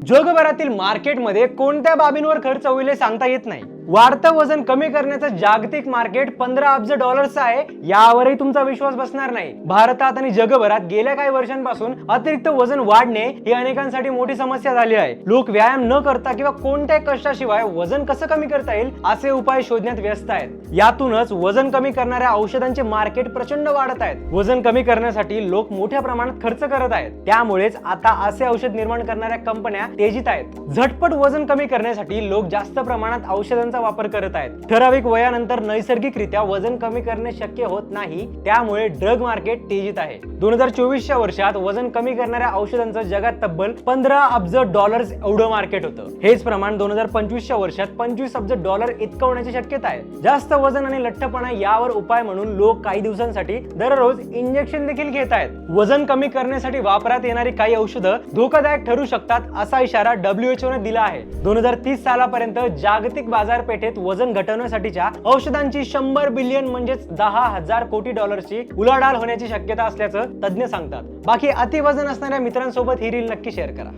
जगभरातील मार्केटमध्ये कोणत्या बाबींवर खर्च होईल हे सांगता येत नाही। वाढतं वजन कमी करण्याचं जागतिक मार्केट 15 अब्ज डॉलर्सचं आहे, यावरही तुमचा विश्वास बसणार नाही। भारतात आणि जगभरात गेल्या काही वर्षांपासून अतिरिक्त वजन वाढणे ही अनेकांसाठी मोठी समस्या झाली आहे। लोक व्यायाम न करता किंवा कोणत्याही कष्टाशिवाय वजन कसं कमी करता येईल असे उपाय शोधण्यात व्यस्त आहेत। यातूनच वजन कमी करणाऱ्या औषधांचे मार्केट प्रचंड वाढत आहेत। वजन कमी करण्यासाठी लोक मोठ्या प्रमाणात खर्च करत आहेत, त्यामुळेच आता असे औषध निर्माण करणाऱ्या कंपन्या तेजीत आहेत। झटपट वजन कमी करण्यासाठी लोक जास्त प्रमाणात औषधांचा वापर करत आहेत। ठराविक वयानंतर नैसर्गिकरित्या वजन कमी करणे शक्य होत नाही, त्यामुळे ड्रग मार्केट तेजीत आहे। 2024च्या वर्षात वजन कमी करणाऱ्या औषधांचं जगात तब्बल 15 अब्ज डॉलर्स एवढं मार्केट होतं। हेच प्रमाण 2025च्या वर्षात 25 अब्ज डॉलर इतकं होण्याची शक्यता आहे। जास्त वजन आणि लठ्ठपणा यावर उपाय म्हणून लोक काही दिवसांसाठी दररोज इंजेक्शन देखील घेत आहेत। वजन कमी करण्यासाठी वापरात येणारी काही औषधं धोकादायक ठरू शकतात असा इशारा WHO ने दिला आहे। 2030 सालापर्यंत जागतिक बाजारपेठेत वजन घटवण्यासाठीच्या औषधांची 100 बिलियन म्हणजेच 10,000 कोटी डॉलर्सची उलाढाल होण्याची शक्यता असल्याचं तज्ञ सांगतात। बाकी अतिवजन असणाऱ्या मित्रांसोबत ही रील नक्की शेअर करा।